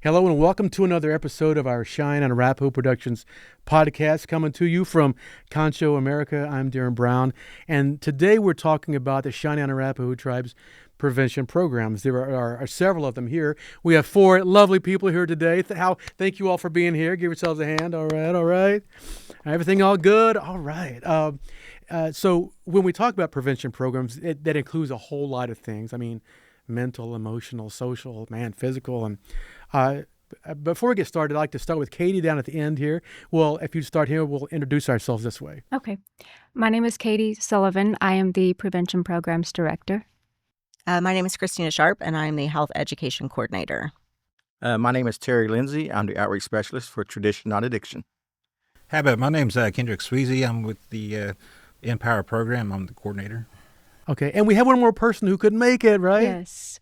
Hello and welcome to another episode of our Cheyenne and Arapaho Productions podcast, coming to you from Concho, America. I'm Darren Brown, and today we're talking about the Cheyenne and Arapaho tribes prevention programs. There are several of them here. We have four lovely people here today. Thank you all for being here. Give yourselves a hand. All right. Everything all good? All right. So when we talk about prevention programs, that includes a whole lot of things. I mean, mental, emotional, social, physical. And before we get started, I'd like to start with Katie down at the end here. Well, if you start here, we'll introduce ourselves this way. Okay. My name is Kati Sullivan. I am the Prevention Programs Director. My name is Christina Sharp, and I'm the Health Education Coordinator. My name is Terry Lindsey. I'm the Outreach Specialist for Tradition, Not Addiction. How about my name's Kendrick Sweezy. I'm with the Empower program. I'm the coordinator. Okay, and we have one more person who could make it, right? Yes.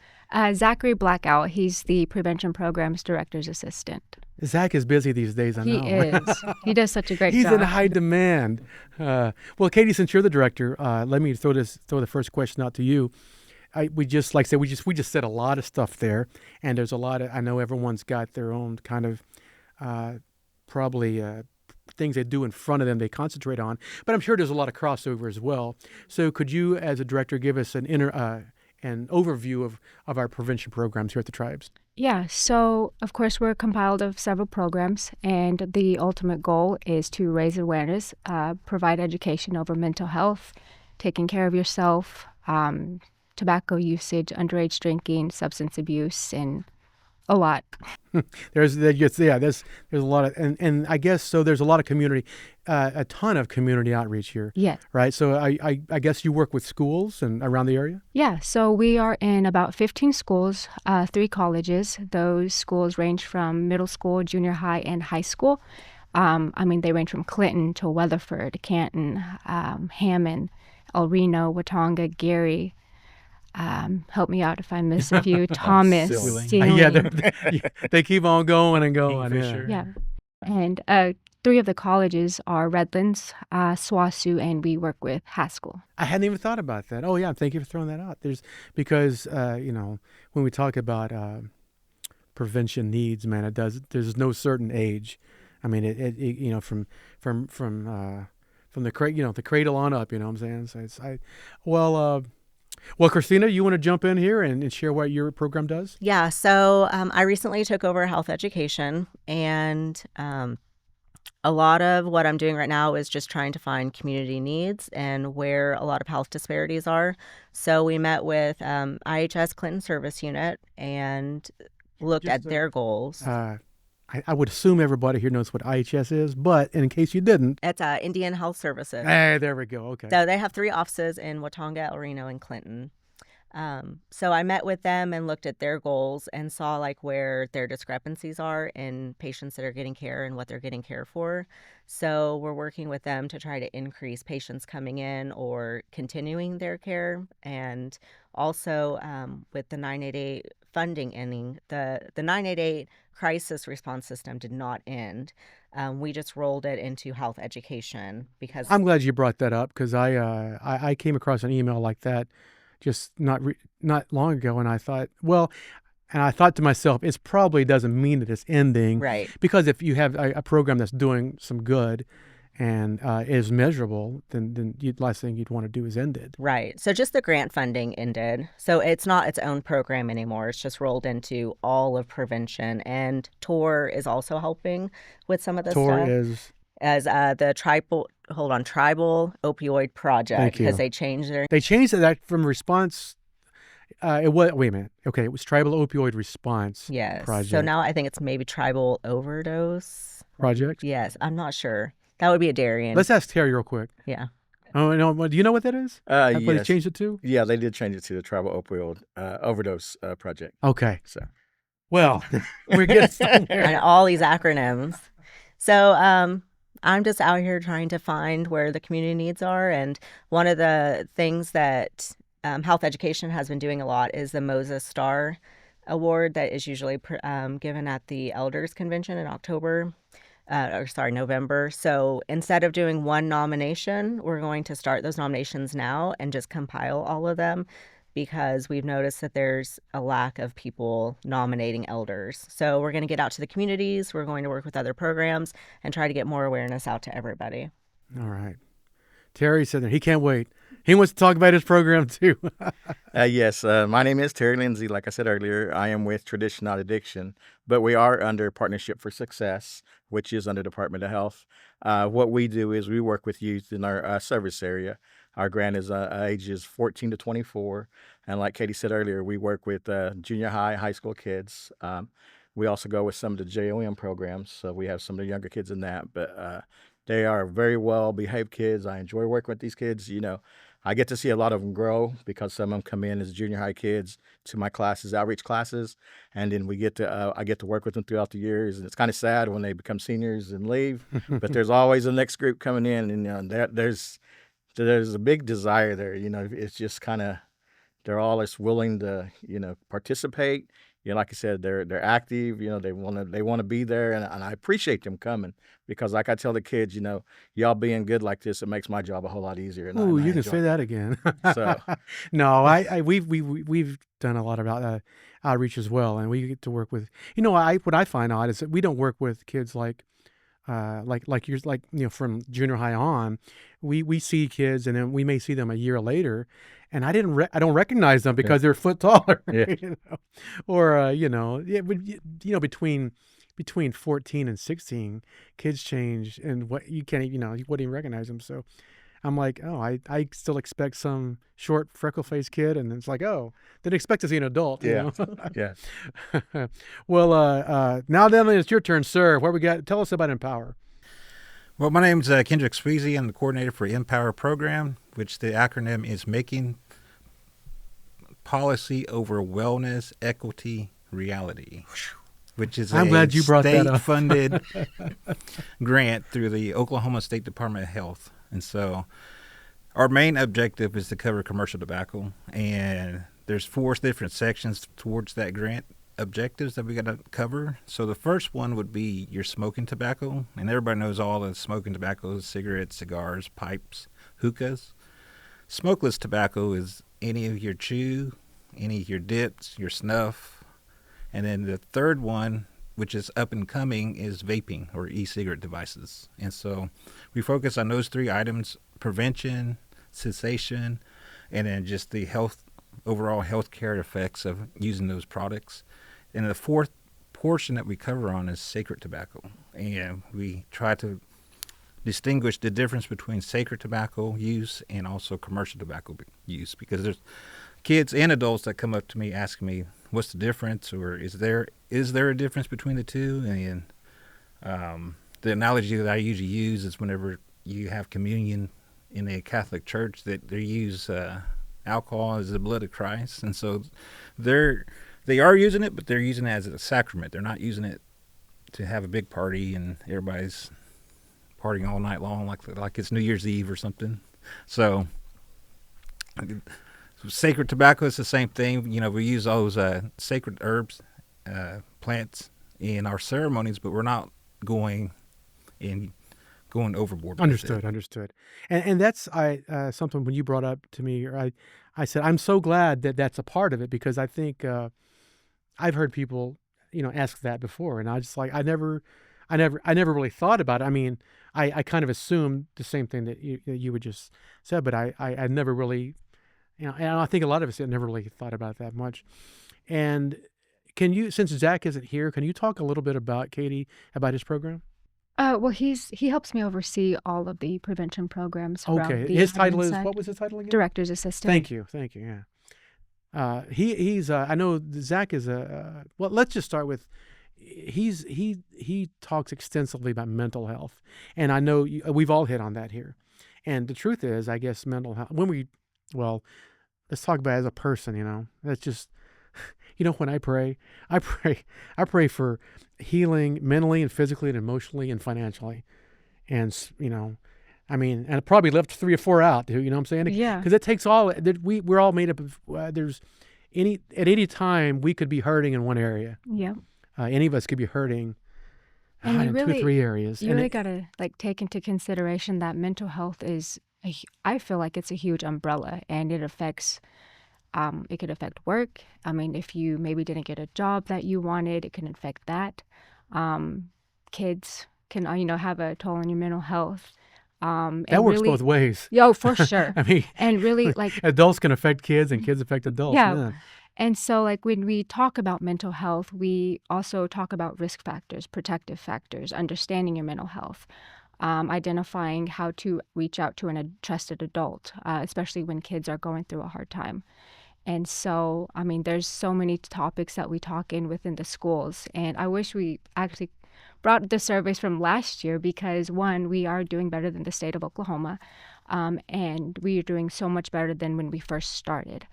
Zachary Blackout. He's the Prevention Programs Director's Assistant. Zach is busy these days, I know. He is. He does such a great He's job. in high demand. Well, Katie, since you're the director, let me throw the first question out to you. We just said a lot of stuff there, and there's a lot of, I know everyone's got their own kind of probably things they do in front of them they concentrate on, but I'm sure there's a lot of crossover as well. So could you, as a director, give us an overview of our prevention programs here at the tribes? Yeah, so of course we're compiled of several programs, and the ultimate goal is to raise awareness, provide education over mental health, taking care of yourself, tobacco usage, underage drinking, substance abuse, and a lot. There's a lot of, and I guess so. There's a lot of community, a ton of community outreach here. Yeah. Right. So I guess you work with schools and around the area. Yeah. So we are in about 15 schools, 3 colleges. Those schools range from middle school, junior high, and high school. They range from Clinton to Weatherford, Canton, Hammond, El Reno, Watonga, Gary. Help me out if I miss a few. Thomas, Sealing. They keep on going and going. Yeah. And 3 of the colleges are Redlands, SWOSU, and we work with Haskell. I hadn't even thought about that. Oh yeah, thank you for throwing that out. Because when we talk about prevention needs, man, there's no certain age. I mean, it from the cradle on up. You know what I'm saying? So well, Christina, you want to jump in here and share what your program does? Yeah, so I recently took over health education, and a lot of what I'm doing right now is just trying to find community needs and where a lot of health disparities are. So we met with IHS Clinton Service Unit and looked at their goals. I would assume everybody here knows what IHS is, but in case you didn't. It's Indian Health Services. Hey, there we go. Okay. So they have 3 offices in Watonga, El Reno, and Clinton. So I met with them and looked at their goals and saw where their discrepancies are in patients that are getting care and what they're getting care for. So we're working with them to try to increase patients coming in or continuing their care. And also with the 988 funding ending, the 988 crisis response system did not end. We just rolled it into health education because I'm glad you brought that up, because I came across an email like that just not long ago, and I thought, to myself, it probably doesn't mean that it's ending, right? Because if you have a program that's doing some good and is measurable, then the last thing you'd want to do is end it. Right. So just the grant funding ended. So it's not its own program anymore. It's just rolled into all of prevention. And TOR is also helping with some of this TOR stuff. is? As the Tribal Opioid Project, because they changed their... They changed that from response... It was Tribal Opioid Response Project. So now I think it's maybe Tribal Overdose Project? Yes, I'm not sure. That would be a Darien. Let's ask Terry real quick. Yeah. Oh, no. Do you know what that is? Yes. What they changed it to? Yeah, they did change it to the Tribal Opioid Overdose Project. Okay. So, well, we're getting somewhere. And all these acronyms. So I'm just out here trying to find where the community needs are. And one of the things that health education has been doing a lot is the Moses Star Award that is usually given at the Elders Convention in November. So instead of doing one nomination, we're going to start those nominations now and just compile all of them because we've noticed that there's a lack of people nominating elders. So we're going to get out to the communities. We're going to work with other programs and try to get more awareness out to everybody. All right. Terry said that he can't wait. He wants to talk about his program too. Yes, my name is Terry Lindsey. Like I said earlier, I am with Tradition Not Addiction, but we are under Partnership for Success, which is under Department of Health. What we do is we work with youth in our service area. Our grant is ages 14 to 24. And like Katie said earlier, we work with junior high school kids. We also go with some of the JOM programs. So we have some of the younger kids in that. But they are very well behaved kids. I enjoy working with these kids. I get to see a lot of them grow because some of them come in as junior high kids to my classes, outreach classes, and then I get to work with them throughout the years. And it's kind of sad when they become seniors and leave, but there's always the next group coming in, and there's a big desire there. It's just kind of they're all just willing to participate. Like I said, they're active. They want to be there, and I appreciate them coming because, like I tell the kids, y'all being good like this, it makes my job a whole lot easier. Oh, you can say that again. So, no, we've done a lot of outreach as well, and we get to work with. What I find odd is that we don't work with kids like yours, from junior high on. We see kids, and then we may see them a year later. And I don't recognize them because they're a foot taller, Yeah. Or between 14 and 16, kids change, and you can't you wouldn't even recognize them. So I'm like, oh, I still expect some short freckle faced kid, and it's like, oh, didn't expect to see an adult. Yeah. Yeah. Well, now then it's your turn, sir. What we got? Tell us about Empower. Well, my name's Kendrick Sweezy. I'm the coordinator for Empower program, which the acronym is Making Policy Over Wellness Equity Reality, which is I'm glad you brought that up. state-funded grant through the Oklahoma State Department of Health. And so our main objective is to cover commercial tobacco, and there's 4 different sections towards that grant objectives that we got to cover. So the first one would be your smoking tobacco, and everybody knows all the smoking tobacco: cigarettes, cigars, pipes, hookahs. Smokeless tobacco is any of your chew, any of your dips, your snuff. And then the third one, which is up and coming, is vaping or e-cigarette devices. And so we focus on those 3 items: prevention, cessation, and then just the overall health care effects of using those products. And the 4th portion that we cover on is sacred tobacco. And we try to distinguish the difference between sacred tobacco use and also commercial tobacco use, because there's kids and adults that come up to me asking me, what's the difference, or is there a difference between the two? And the analogy that I usually use is whenever you have communion in a Catholic church, that they use alcohol as the blood of Christ. And so they are using it, but they're using it as a sacrament. They're not using it to have a big party and everybody's partying all night long like it's New Year's Eve or something. So sacred tobacco is the same thing. We use those sacred herbs, plants in our ceremonies, but we're not going overboard. Understood. And that's something when you brought up to me, or I said, I'm so glad that that's a part of it, because I think I've heard people, ask that before, and I just I never really thought about it. I mean, I kind of assumed the same thing that you would just said, but I never really, and I think a lot of us had never really thought about it that much. And since Zach isn't here, can you talk a little bit about Katie, about his program? Well, he helps me oversee all of the prevention programs. Okay, his title is, what was his title again? Director's assistant. Thank you. Yeah. He's I know Zach is well, let's just start with, he talks extensively about mental health, and I know we've all hit on that here. And the truth is, I guess mental health, let's talk about it as a person. That's just, when I pray for healing mentally and physically and emotionally and financially, and and I probably left 3 or 4 out. You know what I'm saying? Yeah. Because it takes all. We're all made up of. At any time we could be hurting in one area. Yeah. Any of us could be hurting and in 2 or 3 areas. You really got to take into consideration that mental health is, I feel like it's a huge umbrella, and it affects It could affect work. I mean, if you maybe didn't get a job that you wanted, it can affect that. Kids can, have a toll on your mental health. That And works really, both ways. yo, for sure. I mean, And really, like, adults can affect kids and kids affect adults. yeah. Man. And so, like, when we talk about mental health, we also talk about risk factors, protective factors, understanding your mental health, identifying how to reach out to a trusted adult, especially when kids are going through a hard time. And so, I mean, there's so many topics that we talk in within the schools. And I wish we actually brought the surveys from last year because, one, we are doing better than the state of Oklahoma. And we are doing so much better than when we first started.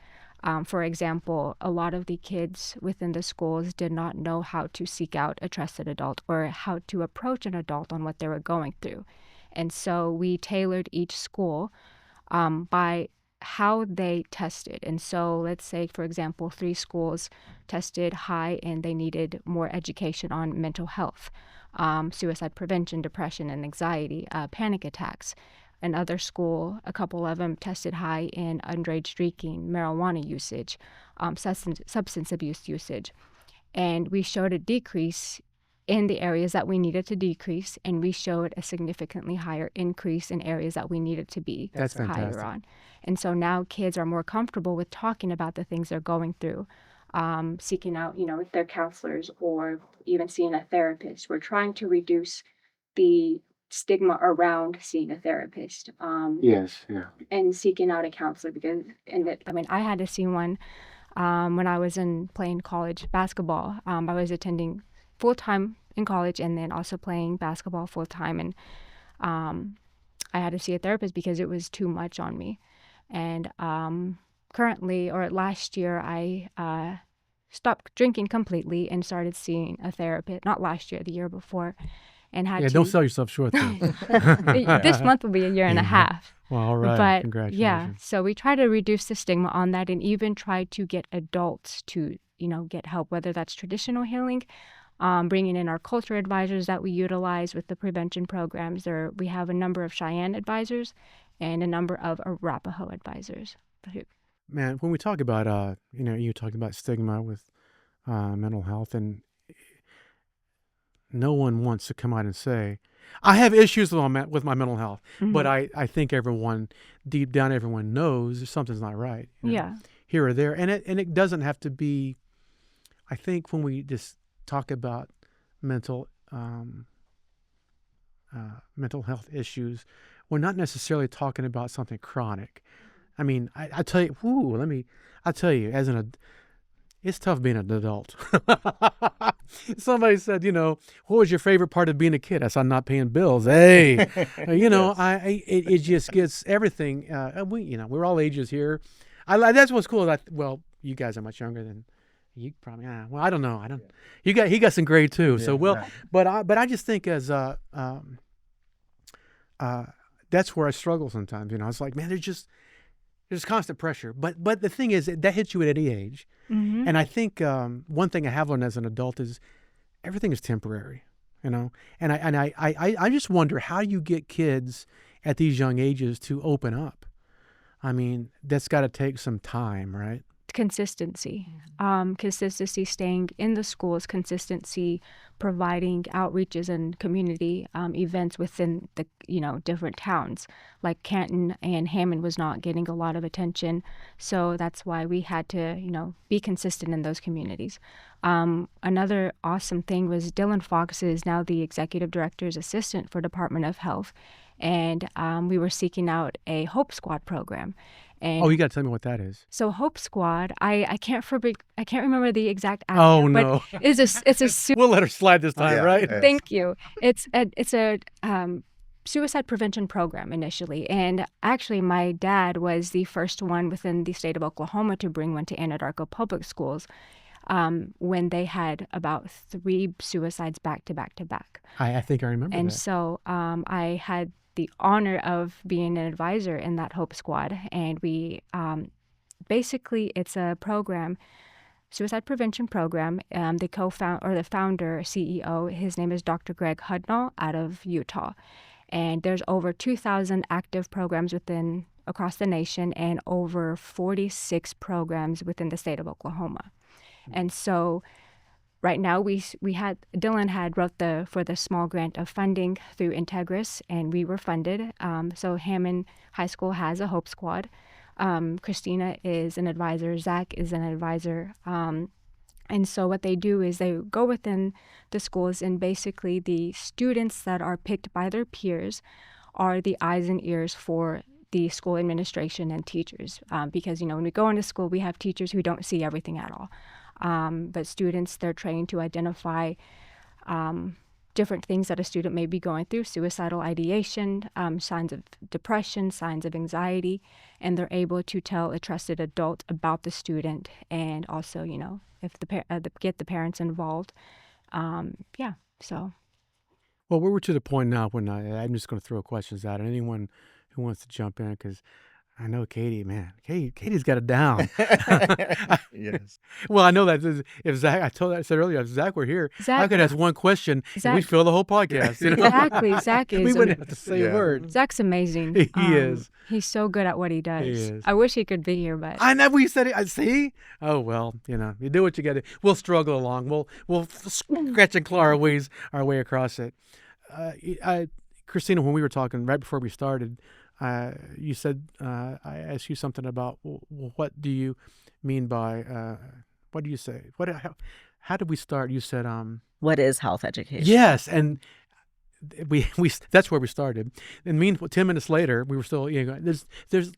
For example, a lot of the kids within the schools did not know how to seek out a trusted adult or how to approach an adult on what they were going through. And so we tailored each school by how they tested. And so let's say, for example, 3 schools tested high and they needed more education on mental health, suicide prevention, depression and anxiety, panic attacks. Another school, a couple of them tested high in underage drinking, marijuana usage, substance abuse usage. And we showed a decrease in the areas that we needed to decrease, and we showed a significantly higher increase in areas that we needed to be That's higher fantastic. on. And so now kids are more comfortable with talking about the things they're going through, seeking out, their counselors or even seeing a therapist. We're trying to reduce the stigma around seeing a therapist. Yes, yeah. And seeking out a counselor because, I had to see one when I was playing college basketball. I was attending full-time in college and then also playing basketball full-time. And I had to see a therapist because it was too much on me. And currently, or last year, I stopped drinking completely and started seeing a therapist. Not last year, the year before. And had Yeah, to. don't sell yourself short, though. This month will be a year and a half. Well, all right. But Congratulations. yeah, so we try to reduce the stigma on that and even try to get adults to, get help, whether that's traditional healing, bringing in our culture advisors that we utilize with the prevention programs. We have a number of Cheyenne advisors and a number of Arapaho advisors. Man, when we talk about, you talking about stigma with mental health, and no one wants to come out and say, I have issues with my mental health, but I think everyone, deep down, everyone knows something's not right. Yeah. Here or there. And it doesn't have to be, I think when we just talk about mental health issues, we're not necessarily talking about something chronic. I mean, I tell you, I'll tell you, it's tough being an adult. Somebody said, what was your favorite part of being a kid? I said, not paying bills. Hey, it just gets everything. We're all ages here. That's what's cool. You guys are much younger than you probably. Well, I don't know. He got some grade too. Yeah, so right. But I just think as that's where I struggle sometimes. It's like, man, there's constant pressure. But the thing is that hits you at any age. Mm-hmm. And I think one thing I have learned as an adult is everything is temporary, And I just wonder how you get kids at these young ages to open up. I mean, that's got to take some time, right? Consistency, staying in the schools, consistency, providing outreaches and community events within the, different towns. Like Canton and Hammond was not getting a lot of attention. So that's why we had to, be consistent in those communities. Another awesome thing was Dylan Fox is now the executive director's assistant for Department of Health. And we were seeking out a Hope Squad program. And you got to tell me what that is. So Hope Squad, I can't remember the exact acronym. Oh no! But it's a we'll let her slide this time, right? Yeah. Thank you. It's a suicide prevention program initially, and actually my dad was the first one within the state of Oklahoma to bring one to Anadarko Public Schools. When they had about 3 suicides back to back to back. I think I remember and that. And so I had the honor of being an advisor in that Hope Squad. And we basically, it's a program, suicide prevention program. The founder, CEO, his name is Dr. Greg Hudnall out of Utah. And there's over 2,000 active programs within across the nation and over 46 programs within the state of Oklahoma. And so right now Dylan had wrote for the small grant of funding through Integris, and we were funded. So Hammond High School has a Hope Squad. Christina is an advisor. Zach is an advisor. And so what they do is they go within the schools, and basically the students that are picked by their peers are the eyes and ears for the school administration and teachers. Because, when we go into school, we have teachers who don't see everything at all. But students, they're trained to identify different things that a student may be going through: suicidal ideation, signs of depression, signs of anxiety, and they're able to tell a trusted adult about the student, and also, if get the parents involved. So. Well, we're to the point now when I'm just going to throw questions out, and anyone who wants to jump in, because I know Katie, man. Katie's got it down. Yes. Well, I know that if Zach, I said earlier, if Zach were here, I could ask one question and we'd fill the whole podcast. Exactly. Zach is. We wouldn't have to say a word. Zach's amazing. He is. He's so good at what he does. He is. I wish he could be here, but I know we said it. I see. Oh well, you do what you got to. We'll struggle along. We'll scratch and claw our way across it. Christina, when we were talking right before we started, you said I asked you something about what do you mean by what do you say? How did we start? You said What is health education? yes, and we that's where we started. And 10 minutes later, we were still there's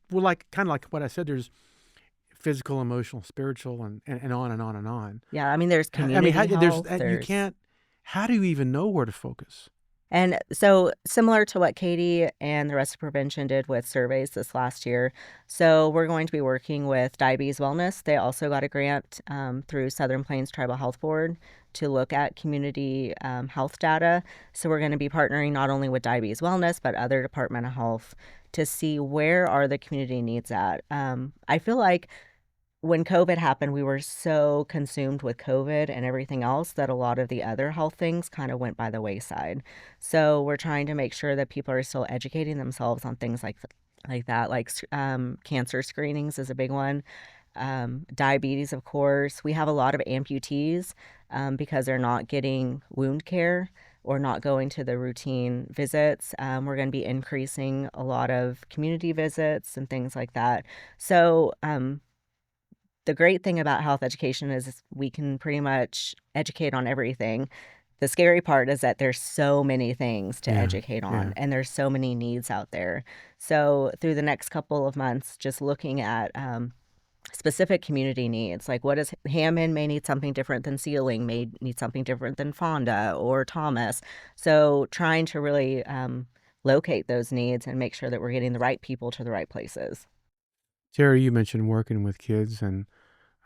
we're kind of like what I said. There's physical, emotional, spiritual, and on and on and on. Yeah, I mean, there's community health. You can't. How do you even know where to focus? And so similar to what Katie and the rest of prevention did with surveys this last year. So we're going to be working with Diabetes Wellness. They also got a grant through Southern Plains Tribal Health Board to look at community health data. So we're going to be partnering not only with Diabetes Wellness, but other Department of Health to see where are the community needs at. I feel like when COVID happened, we were so consumed with COVID and everything else that a lot of the other health things kind of went by the wayside. So we're trying to make sure that people are still educating themselves on things like that, like cancer screenings is a big one. Diabetes, of course. We have a lot of amputees because they're not getting wound care or not going to the routine visits. We're going to be increasing a lot of community visits and things like that. So the great thing about health education is we can pretty much educate on everything. The scary part is that there's so many things to educate on, and there's so many needs out there. So through the next couple of months, just looking at specific community needs, like what is Hammond may need something different than Sealing, may need something different than Fonda or Thomas. So trying to really locate those needs and make sure that we're getting the right people to the right places. Terry, you mentioned working with kids and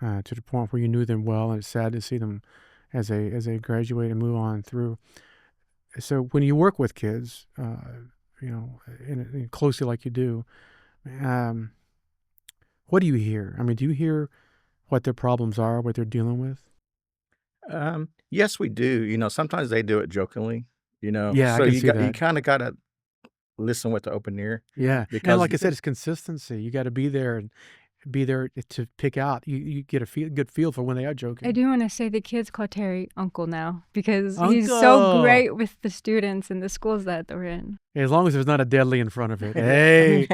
to the point where you knew them well, and it's sad to see them as they graduate and move on through. So when you work with kids, closely like you do, what do you hear? I mean, do you hear what their problems are, what they're dealing with? Yes, we do. Sometimes they do it jokingly. Yeah, so I can see that. You kind of got to listen with the open ear. Yeah, because and like I said, it's consistency. You got to be there to pick out. You get a good feel for when they are joking. I do want to say the kids call Terry Uncle now because Uncle. he's so great with the students and the schools that they're in. As long as there's not a deadly in front of it. Hey.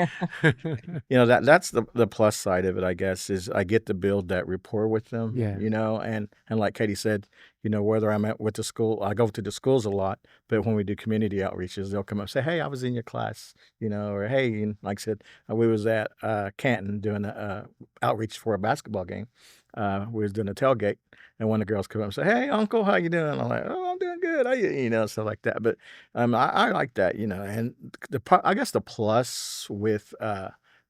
That's the plus side of it, I guess, is I get to build that rapport with them. Yeah. And like Katie said, whether I'm at with the school, I go to the schools a lot, but when we do community outreaches, they'll come up and say, hey, I was in your class, or hey, and like I said, we was at Canton doing a outreach for a basketball game. We was doing a tailgate, and one of the girls come up and say, hey, Uncle, how you doing? I'm like, oh, I'm doing good. How you, stuff like that. But I like that, and I guess the plus with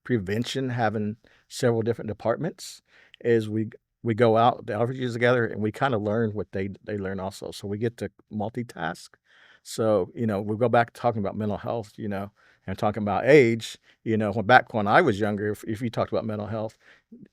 prevention having several different departments is we go out the outreaches together and we kind of learn what they learn also. So we get to multitask. So, we go back to talking about mental health, and talking about age, when I was younger, if you talked about mental health,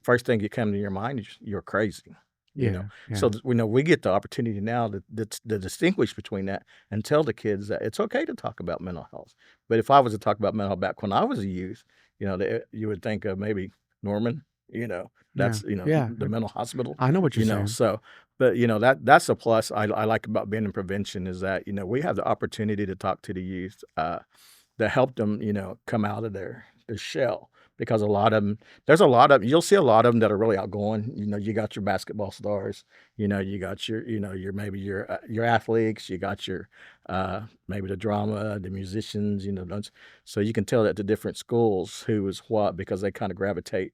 first thing that came to your mind is you're crazy. Yeah. So we get the opportunity now to distinguish between that and tell the kids that it's okay to talk about mental health. But if I was to talk about mental health back when I was a youth, you would think of maybe Norman, Yeah. that's Yeah. the mental hospital, I know what you're saying. so. But that's a plus I like about being in prevention is that we have the opportunity to talk to the youth to help them come out of their shell. Because you'll see a lot of them that are really outgoing. You got your basketball stars, you got your maybe your athletes, you got your maybe the drama, the musicians, so you can tell that the different schools who is what, because they kind of gravitate.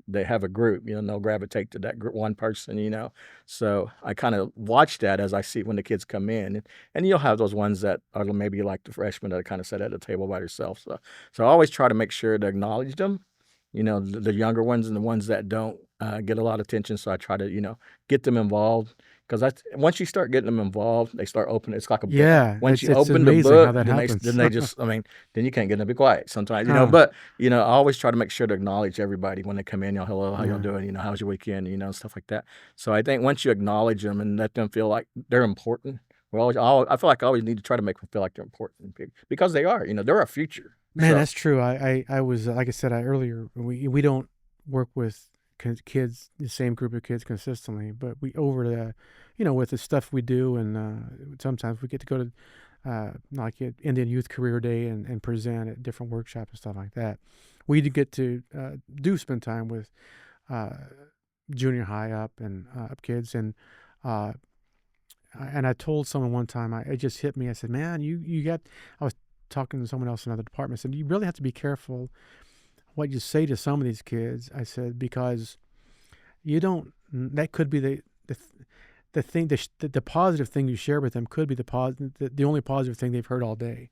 They have a group, they'll gravitate to that one person. So I kind of watch that as I see when the kids come in, and you'll have those ones that are maybe like the freshmen that kind of sit at the table by themselves. So I always try to make sure to acknowledge them, the younger ones and the ones that don't get a lot of attention. So I try to, get them involved. Because once you start getting them involved, they start opening. It's like a book. Yeah. Once you it's open the amazing book, how that then happens. they just, then you can't get them to be quiet sometimes, Huh. But, I always try to make sure to acknowledge everybody when they come in. Hello, how y'all Yeah. doing? How's your weekend? Stuff like that. So I think once you acknowledge them and let them feel like they're important, I feel like I always need to try to make them feel like they're important because they are. They're our future. Man, So- that's true. I was, like I said earlier, we don't work with kids, the same group of kids consistently, but we over the, with the stuff we do, and sometimes we get to go to like at Indian Youth Career Day and present at different workshops and stuff like that. We get to spend time with junior high up and up kids, and I told someone one time, it just hit me. I said, man, I was talking to someone else in another department. I said, you really have to be careful what you say to some of these kids. I said, because that could be the thing, the positive thing you share with them could be the only positive thing they've heard all day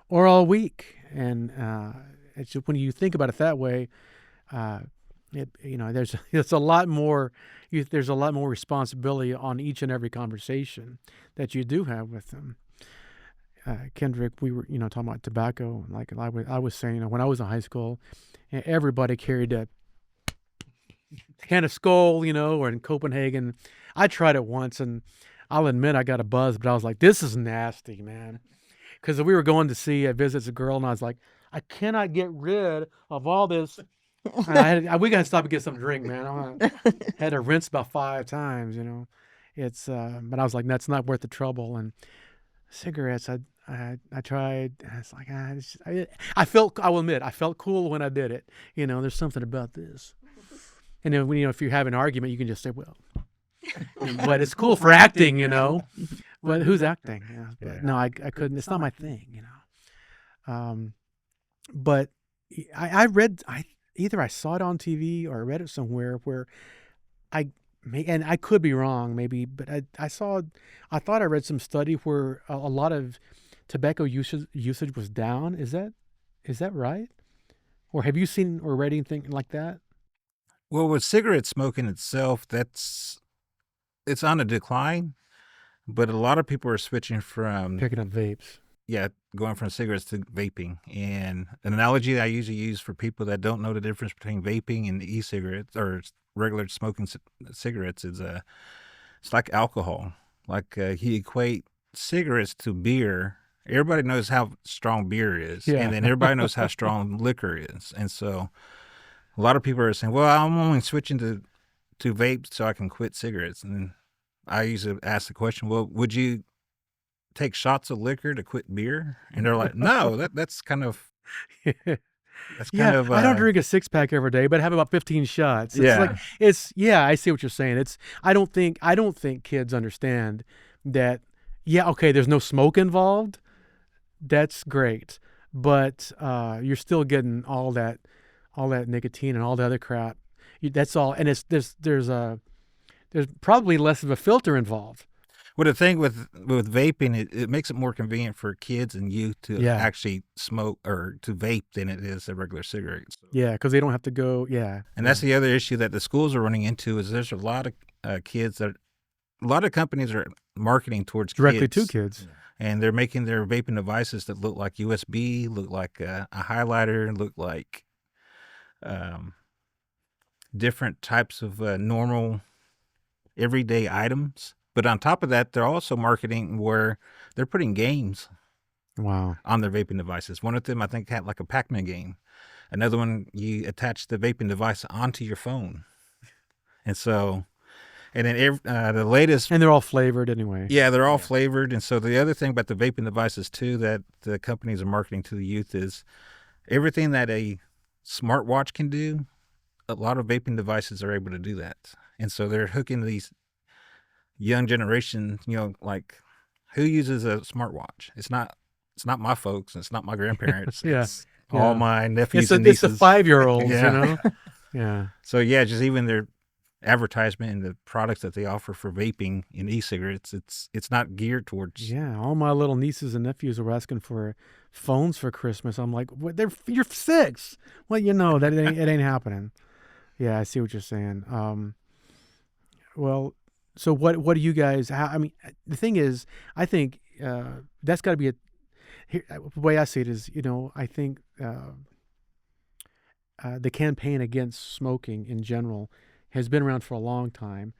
or all week. And it's just, when you think about it that way, there's a lot more responsibility on each and every conversation that you do have with them. Kendrick, we were talking about tobacco. Like I was saying, when I was in high school, everybody carried a can of Skull, or in Copenhagen. I tried it once, and I'll admit I got a buzz, but I was like, this is nasty, man. Because we were going to visit a girl, and I was like, I cannot get rid of all this. We got to stop and get some drink, man. I had to rinse about 5 times, It's, but I was like, that's not worth the trouble. And cigarettes, I tried. It's like I will admit I felt cool when I did it. There's something about this. And then if you have an argument, you can just say, well, but it's cool for acting, But who's acting? But no, I couldn't. It's not my thing, But I read, either I saw it on TV or I read it somewhere where and I could be wrong, maybe, but I thought I read some study where a lot of tobacco usage was down. Is that right? Or have you seen or read anything like that? Well, with cigarette smoking itself, it's on a decline, but a lot of people are switching from Picking up vapes. going from cigarettes to vaping. And an analogy that I usually use for people that don't know the difference between vaping and e-cigarettes or regular smoking cigarettes is it's like alcohol. Like he equate cigarettes to beer. Everybody knows how strong beer is, and then everybody knows how strong liquor is. And so a lot of people are saying, well, I'm only switching to vape so I can quit cigarettes. And I usually ask the question, well, would you take shots of liquor to quit beer? And they're like, no, that's kind of... That's kind of. I don't drink a 6-pack every day, but I have about 15 shots. I see what you're saying. I don't think kids understand that. Yeah, okay, there's no smoke involved. That's great, but you're still getting all that nicotine and all the other crap. That's all, and there's probably less of a filter involved. Well, the thing with vaping, it makes it more convenient for kids and youth to actually smoke or to vape than it is a regular cigarette. So. Yeah, because they don't have to go. Yeah, and that's the other issue that the schools are running into is there's a lot of kids a lot of companies are marketing towards directly kids, to kids, and they're making their vaping devices that look like USB, look like a highlighter, look like different types of normal everyday items. But on top of that, they're also marketing where they're putting games Wow. on their vaping devices. One of them, I think, had like a Pac-Man game. Another one, you attach the vaping device onto your phone. And so, and then the latest, And they're all flavored anyway. yeah, they're all flavored. And so the other thing about the vaping devices too that the companies are marketing to the youth is everything that a smartwatch can do, a lot of vaping devices are able to do that. And so they're hooking these young generation, like who uses a smartwatch? It's not my folks. It's not my grandparents. Yeah. It's all my nephews It's and it's nieces. the 5-year-olds, Yeah. Yeah. So yeah, just even their advertisement and the products that they offer for vaping and e-cigarettes, it's not geared towards. Yeah. All my little nieces and nephews were asking for phones for Christmas. I'm like, what? You're 6. Well, that it ain't happening. Yeah, I see what you're saying. Well, so what do you guys? The thing is, I think that's got to be the way I see it is, I think the campaign against smoking in general has been around for a long time,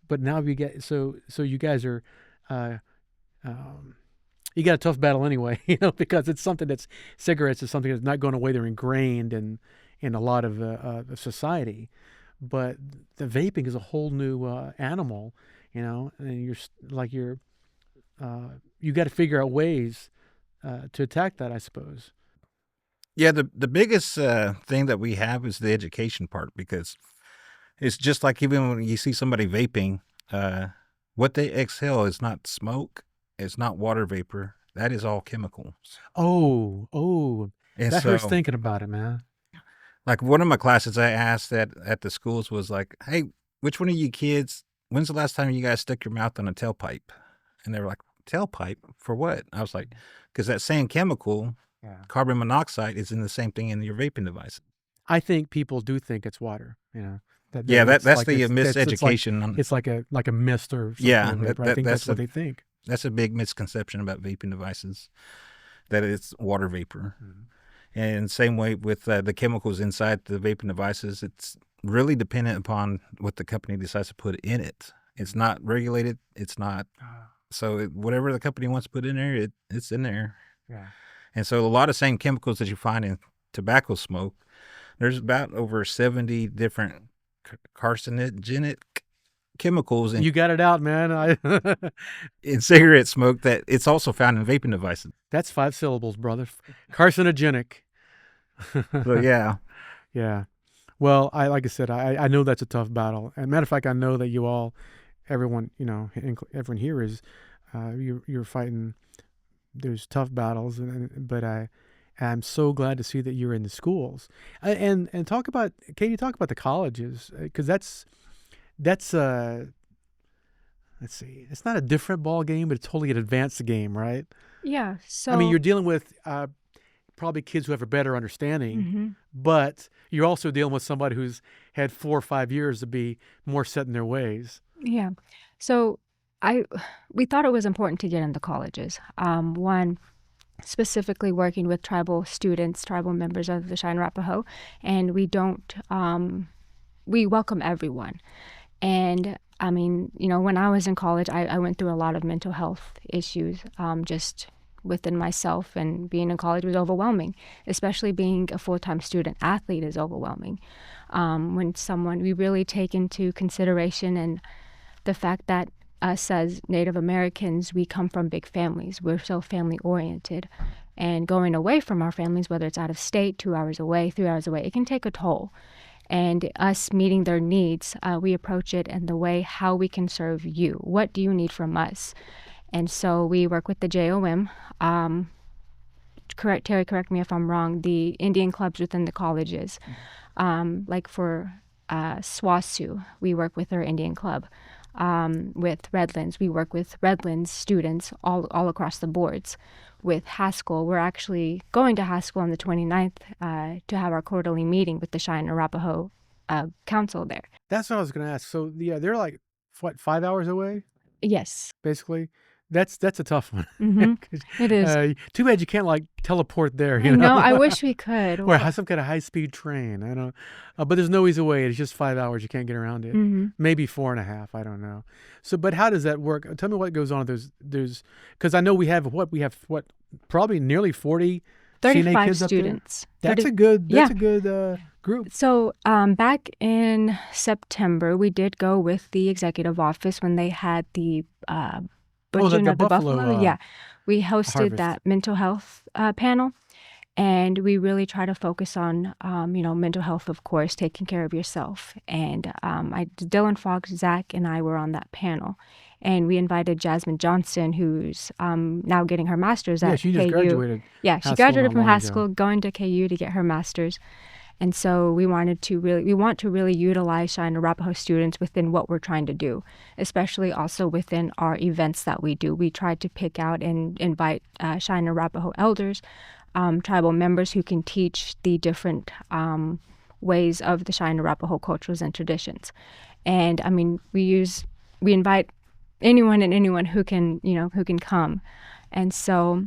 but now we get so you guys are. You got a tough battle anyway, because it's something cigarettes is something that's not going away. They're ingrained in a lot of society, but the vaping is a whole new animal, and you got to figure out ways to attack that, I suppose. Yeah, the biggest thing that we have is the education part, because it's just like even when you see somebody vaping, what they exhale is not smoke, it's not water vapor. That is all chemicals. Oh, And that so, hurts thinking about it, man. like one of my classes I asked at the schools was like, hey, which one of you kids, when's the last time you guys stuck your mouth on a tailpipe? And they were like, tailpipe? For what? I was like, because that same chemical, carbon monoxide, is in the same thing in your vaping device. I think people do think it's water, That's like the It's miseducation. like a mist or something. Yeah, I think that's what they think. That's a big misconception about vaping devices, that it's water vapor. Mm-hmm. And same way with the chemicals inside the vaping devices, it's really dependent upon what the company decides to put in it. It's not regulated. It's not. So whatever the company wants to put in there, it's in there. Yeah. And so a lot of same chemicals that you find in tobacco smoke, there's about over 70 different carcinogenic chemicals You got it out, man. in cigarette smoke that it's also found in vaping devices. That's 5 syllables, brother. Carcinogenic. So yeah. Yeah. Well, like I said, I know that's a tough battle. And matter of fact, I know that everyone here is, you're fighting those tough battles. But I'm so glad to see that you're in the schools. And talk about, Katie, talk about the colleges, because that's let's see, it's not a different ball game, but it's totally an advanced game, right? Yeah. So You're dealing with probably kids who have a better understanding, but you're also dealing with somebody who's had 4 or 5 years to be more set in their ways. Yeah. So we thought it was important to get into colleges. One, specifically working with tribal students, tribal members of the Cheyenne and Arapaho, and we welcome everyone. And when I was in college, I went through a lot of mental health issues, just within myself, and being in college was overwhelming, especially being a full-time student athlete is overwhelming. We really take into consideration and the fact that us as Native Americans, we come from big families. We're so family oriented, and going away from our families, whether it's out of state, 2 hours away, 3 hours away, it can take a toll. And us meeting their needs, we approach it in the way how we can serve you. What do you need from us? And so we work with the JOM. Terry, correct me if I'm wrong, the Indian clubs within the colleges. Like for SWASU, we work with our Indian club. With Redlands, we work with Redlands students all across the boards. With Haskell, we're actually going to Haskell on the 29th to have our quarterly meeting with the Cheyenne and Arapaho council there. That's what I was going to ask. So, yeah, they're like, what, 5 hours away, Yes. basically? That's a tough one. Hmm. It is. Too bad you can't like teleport there. I know. I wish we could. Or have some kind of high-speed train. I don't. But there's no easy way. It's just 5 hours. You can't get around it. Hmm. Maybe 4.5. I don't know. So, but how does that work? Tell me what goes on. There's because I know we have probably nearly 40 CNA 35 kids up there. students. That's 30 a good. That's Yeah. a good group. So back in September, we did go with the executive office when they had the butchering the of the buffalo, buffalo. Yeah, we hosted harvest. that mental health panel, and we really try to focus on mental health, of course, taking care of yourself. And Dylan Fox, Zach, and I were on that panel, and we invited Jasmine Johnson, who's now getting her master's at Yeah, she just KU. graduated. Yeah, high she school graduated not from long high ago. school, going to KU to get her master's. And so we want to really utilize Cheyenne and Arapaho students within what we're trying to do, especially also within our events that we do. We try to pick out and invite Cheyenne and Arapaho elders, tribal members who can teach the different ways of the Cheyenne and Arapaho cultures and traditions. And I mean, we invite anyone who can come. And so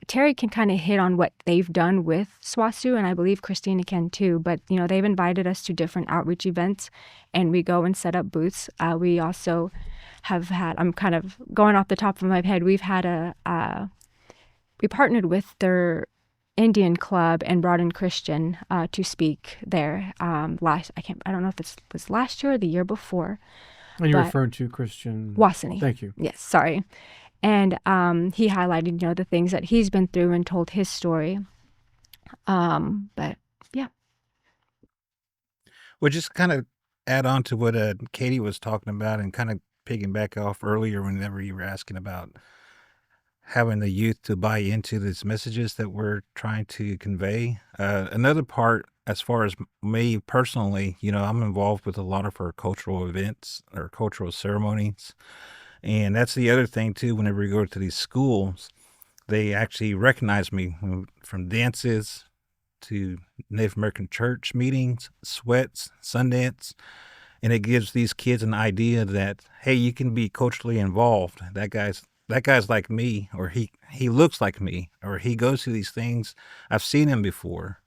Terry can kind of hit on what they've done with SWASU, and I believe Christina can too. But they've invited us to different outreach events, and we go and set up booths. We also have had. I'm kind of going off the top of my head. We've had we partnered with their Indian club and brought in Christian to speak there. I don't know if it was last year or the year before. And you're but- referring to Christian Wasani. Thank you. Yes, sorry. And he highlighted, the things that he's been through and told his story. But yeah. Well, just kind of add on to what Katie was talking about and kind of piggyback off earlier whenever you were asking about having the youth to buy into these messages that we're trying to convey. Another part, as far as me personally, I'm involved with a lot of our cultural events or cultural ceremonies. And that's the other thing, too, whenever we go to these schools, they actually recognize me from dances to Native American church meetings, sweats, Sundance. And it gives these kids an idea that, hey, you can be culturally involved. That guy's like me, or he looks like me, or he goes to these things. I've seen him before.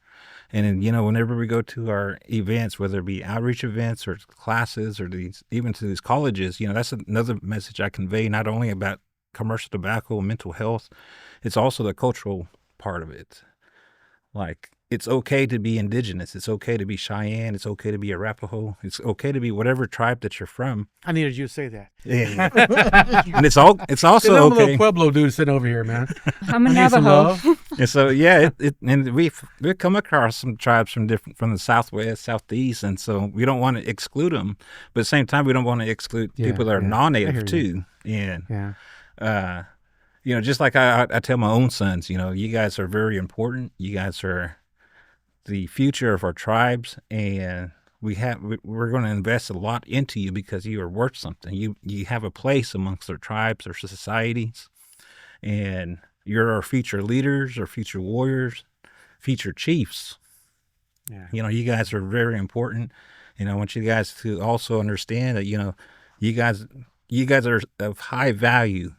And whenever we go to our events, whether it be outreach events or classes or even to these colleges, that's another message I convey, not only about commercial tobacco and mental health, it's also the cultural part of it. Like, it's okay to be indigenous. It's okay to be Cheyenne. It's okay to be Arapaho. It's okay to be whatever tribe that you're from. I needed you to say that. Yeah. And it's also I'm a little okay. Pueblo dude sitting over here, man. I'm a I need some Navajo. love. And so, yeah, and we've come across some tribes from the Southwest, Southeast, and so we don't want to exclude them, but at the same time, we don't want to exclude people that are I hear non-native you. too. And Yeah. just like I tell my own sons, you guys are very important. You guys are the future of our tribes, and we're going to invest a lot into you because you are worth something. You have a place amongst our tribes or societies, and you're our future leaders, our future warriors, future chiefs. Yeah. You guys are very important. I want you guys to also understand that you guys are of high value,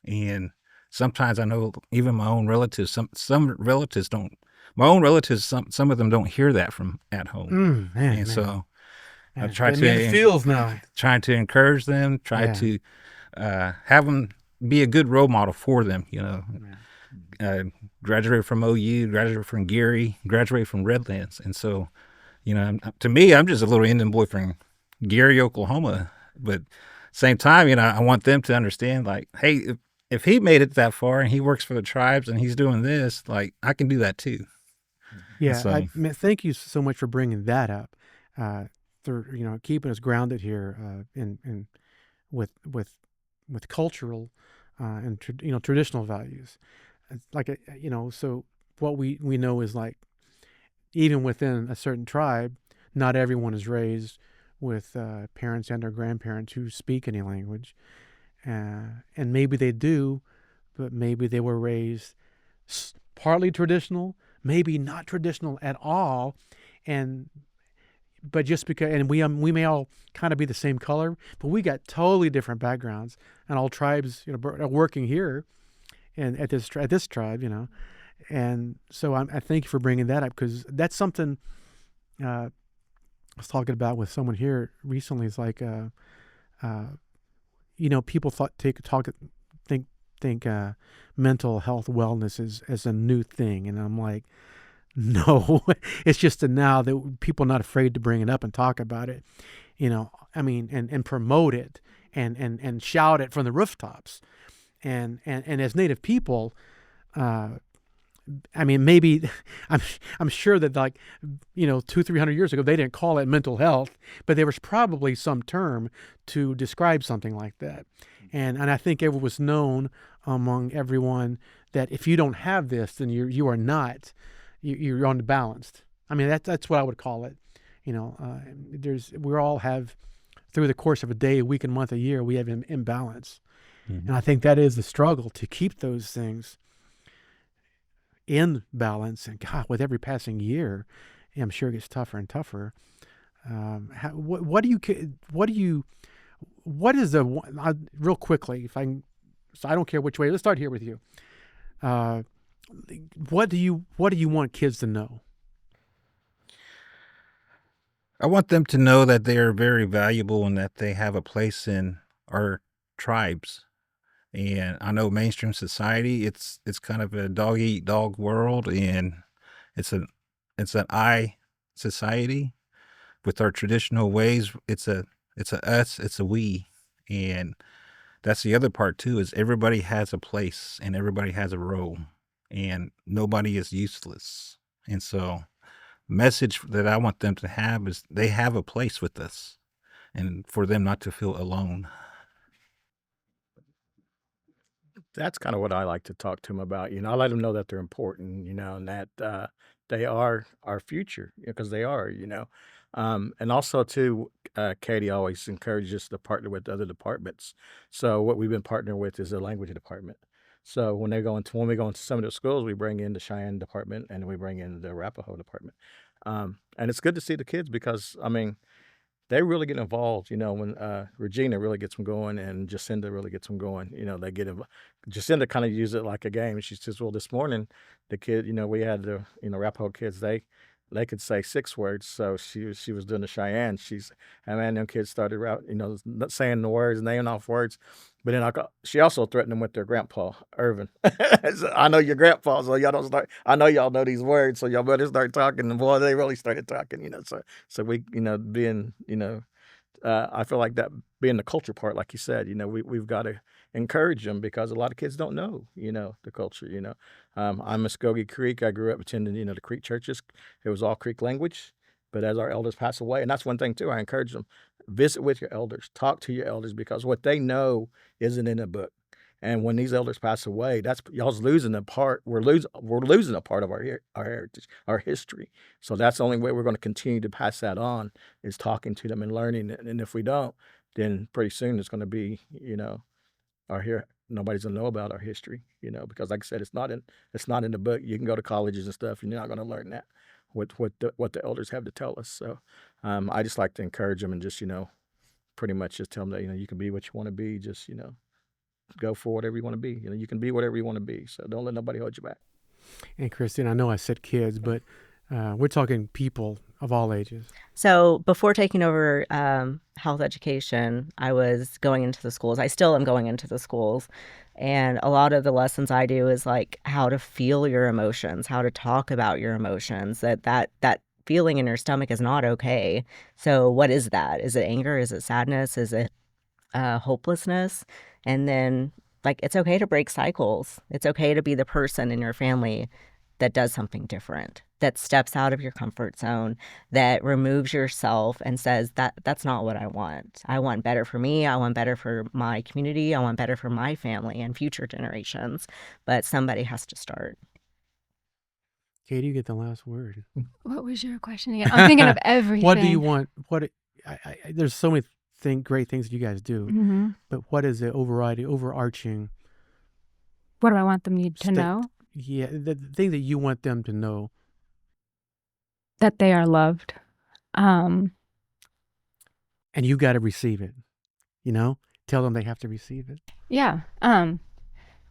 and sometimes I know even my own relatives, some relatives don't. My own relatives, some of them don't hear that from at home, Man, so I man. try Getting me in the feels now. trying to encourage them, to have them be a good role model for them. Graduated from OU, graduated from Gary, graduated from Redlands, and so to me, I'm just a little Indian boy from Gary, Oklahoma, but same time, I want them to understand, like, hey, if he made it that far and he works for the tribes and he's doing this, like, I can do that too. Yeah, So- thank you so much for bringing that up. For keeping us grounded here in with cultural and traditional values. It's like so what we know is, like, even within a certain tribe, not everyone is raised with parents and or grandparents who speak any language, and maybe they do, but maybe they were raised partly traditional, maybe not traditional at all, and but just because, and we may all kind of be the same color, but we got totally different backgrounds, and all tribes, are working here, and at this tribe, and so I thank you for bringing that up, because that's something I was talking about with someone here recently. It's like, people think mental health wellness is a new thing, and I'm like, no, it's just now that people are not afraid to bring it up and talk about it, and promote it and shout it from the rooftops, and as Native people, maybe I'm sure that 200-300 years ago they didn't call it mental health, but there was probably some term to describe something like that, and I think it was known among everyone that if you don't have this, then you are not. You're unbalanced. That's what I would call it. We all have, through the course of a day, a week, and month, a year, we have an imbalance. Mm-hmm. And I think that is the struggle, to keep those things in balance. And God, with every passing year, I'm sure it gets tougher and tougher. What is real quickly, if I can, so I don't care which way, let's start here with you. What do you want kids to know? I want them to know that they are very valuable and that they have a place in our tribes. And I know mainstream society, it's kind of a dog eat dog world, and it's an I society. With our traditional ways, it's a us, it's a we, and that's the other part too. Is everybody has a place and everybody has a role, and nobody is useless. And so, message that I want them to have is they have a place with us, and for them not to feel alone. That's kind of what I like to talk to them about. I let them know that they're important, and that they are our future, because they are, and also too, Katie always encourages us to partner with other departments. So what we've been partnering with is the language department. So when we go into some of the schools, we bring in the Cheyenne department and we bring in the Arapaho department. And it's good to see the kids, because they really get involved, when Regina really gets them going and Jacinda really gets them going. They get involved. Jacinda kind of use it like a game. She says, well, this morning, the kid, we had the, Arapaho kids, they could say 6 words. So she was doing the Cheyenne. Them kids started out, not saying the words, naming off words. But then she also threatened them with their grandpa, Irvin. So, I know your grandpa, so y'all don't start. I know y'all know these words, so y'all better start talking. And boy, they really started talking, So we, being, I feel like that being the culture part, like you said, we've got to encourage them, because a lot of kids don't know, the culture, I'm Muskogee Creek. I grew up attending, the Creek churches. It was all Creek language. But as our elders pass away, and that's one thing too, I encourage them, visit with your elders, talk to your elders, because what they know isn't in a book. And when these elders pass away, that's y'all's losing a part. We're losing a part of our heritage, our history. So that's the only way we're going to continue to pass that on, is talking to them and learning it. And if we don't, then pretty soon it's going to be, nobody's going to know about our history, because like I said, it's not in the book. You can go to colleges and stuff, and you're not going to learn that, what the elders have to tell us. So I just like to encourage them and just, pretty much just tell them that, you can be what you want to be. Just, go for whatever you want to be. You can be whatever you want to be. So don't let nobody hold you back. And Christine, I know I said kids, but we're talking people of all ages. So before taking over health education, I was going into the schools. I still am going into the schools. And a lot of the lessons I do is like how to feel your emotions, how to talk about your emotions, that feeling in your stomach is not okay. So what is that? Is it anger? Is it sadness? Is it hopelessness? And then, it's okay to break cycles. It's okay to be the person in your family that does something different, that steps out of your comfort zone, that removes yourself and says that's not what I want. I want better for me. I want better for my community. I want better for my family and future generations. But somebody has to start. Katie, you get the last word. What was your question again? I'm thinking of everything. What do you want? There's so many great things that you guys do, mm-hmm. but what is the overarching? What do I want them to know? Yeah, the thing that you want them to know. That they are loved, Um, And you got to receive it. Tell them they have to receive it. yeah.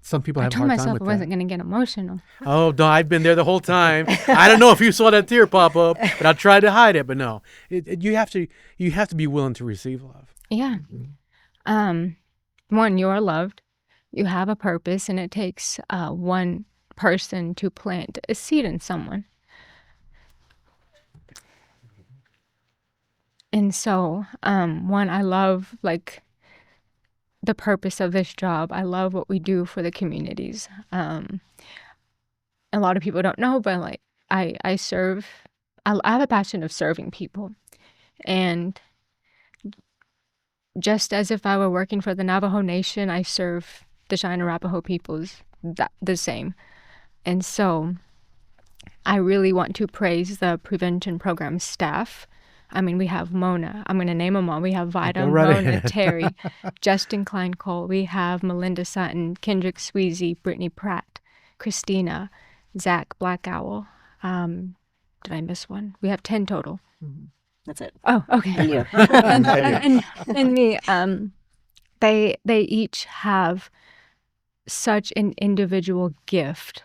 Some people I have a told hard time myself with I that. wasn't going to get emotional. Oh, no, I've been there the whole time. I don't know if you saw that tear pop up, but I tried to hide it. But no, you have to be willing to receive love. Yeah. One, you are loved. You have a purpose, and it takes one person to plant a seed in someone. And so, one, I love the purpose of this job. I love what we do for the communities. A lot of people don't know, but I serve. I have a passion of serving people, and just as if I were working for the Navajo Nation, I serve the Cheyenne and Arapaho peoples the same. And so I really want to praise the prevention program staff. I mean, we have Mona. I'm going to name them all. We have Vida, Go right Mona, ahead. Terry, Justin Klein-Cole. We have Melinda Sutton, Kendrick Sweezy, Brittany Pratt, Christina, Zach Black Owl. Did I miss one? We have 10 total. That's it. Oh, okay. And you. and me. They each have such an individual gift,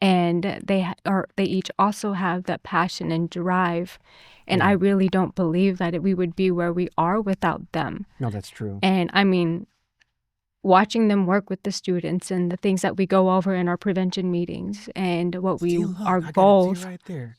and they each also have that passion and drive. And I really don't believe that we would be where we are without them. No, that's true. And I mean, watching them work with the students and the things that we go over in our prevention meetings and what our goals. Right there.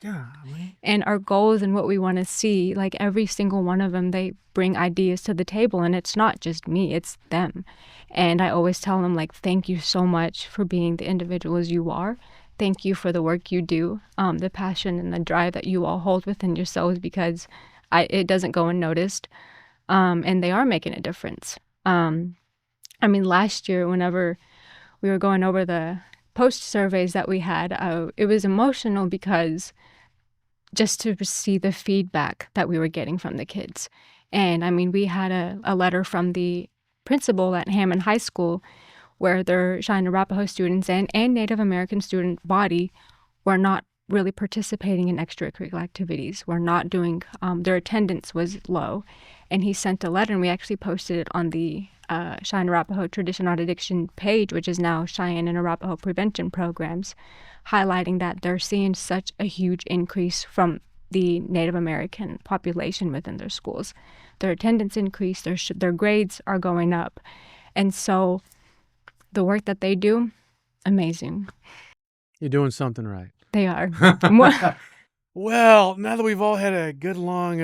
Yeah, man. And our goals and what we want to see, like every single one of them, they bring ideas to the table, and it's not just me, it's them. And I always tell them, thank you so much for being the individuals you are. Thank you for the work you do, the passion and the drive that you all hold within yourselves, because it doesn't go unnoticed. And they are making a difference. I mean, last year, whenever we were going over the post surveys that we had, it was emotional because just to see the feedback that we were getting from the kids. And I mean, we had a letter from the principal at Hammond High School where their Cheyenne and Arapaho students and Native American student body were not really participating in extracurricular activities. Were not doing, their attendance was low. And he sent a letter, and we actually posted it on the Cheyenne and Arapaho Tradition Not Addiction page, which is now Cheyenne and Arapaho Prevention Programs, highlighting that they're seeing such a huge increase from the Native American population within their schools. Their attendance increased, their grades are going up. And so the work that they do, amazing. You're doing something right. They are. Well, now that we've all had a good long,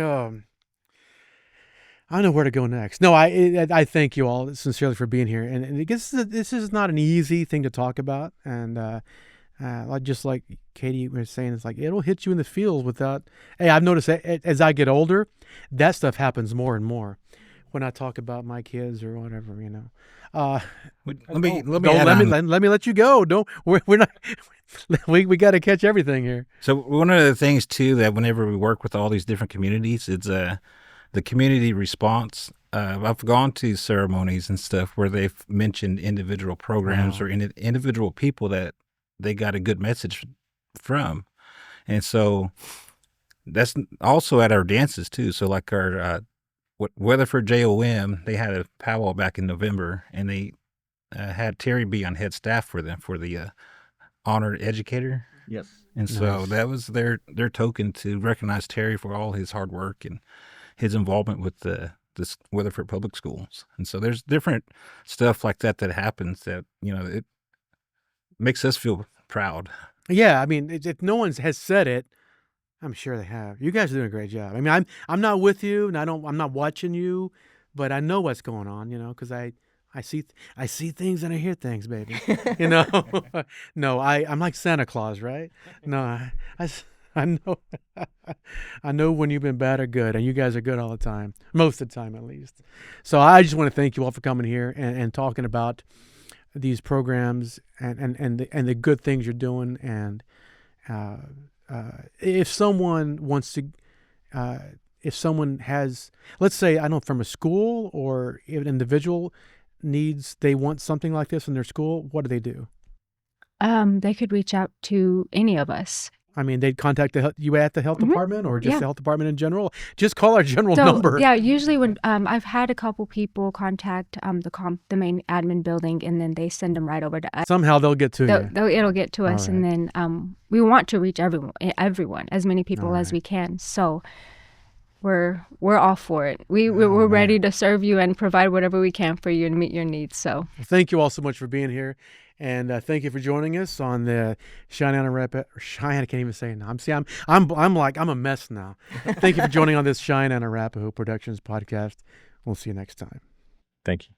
I don't know where to go next. No, I thank you all sincerely for being here. And I guess this is not an easy thing to talk about. And just like Katie was saying, it's it'll hit you in the feels without. Hey, I've noticed that as I get older, that stuff happens more and more when I talk about my kids or whatever, Let me let you go. Don't we're not. We got to catch everything here. So one of the things too that whenever we work with all these different communities, it's the community response. I've gone to ceremonies and stuff where they've mentioned individual programs or individual people that they got a good message from, and so that's also at our dances too. So like our Weatherford JOM, they had a powwow back in November, and they had Terry be on head staff for them for the honored educator. Yes. And so that was their token to recognize Terry for all his hard work and his involvement with this Weatherford Public Schools. And so there's different stuff like that happens that, it makes us feel proud. Yeah, I mean, if no one has said it, I'm sure they have. You guys are doing a great job. I mean, I'm not with you, and I'm not watching you, but I know what's going on, because I see things and I hear things, baby. No, I'm like Santa Claus, right? No, I know. I know when you've been bad or good, and you guys are good all the time, most of the time at least. So I just want to thank you all for coming here and talking about these programs and the good things you're doing. And if someone wants to, if someone has, let's say, I don't know, from a school or an individual needs, they want something like this in their school, what do they do? They could reach out to any of us. I mean, they'd contact you at the health department or just Yeah. the health department in general. Just call our general So, number. yeah, usually when I've had a couple people contact the main admin building, and then they send them right over to us. Somehow they'll get to you. It'll get to us, All and then we want to reach everyone, as many people All as right. we can. So we're all for it. We're ready to serve you and provide whatever we can for you and meet your needs. So Well, thank you all so much for being here. And thank you for joining us on the Cheyenne and Arapaho. Cheyenne, I can't even say it now. I'm a mess now. Thank you for joining on this Cheyenne and Arapaho Productions podcast. We'll see you next time. Thank you.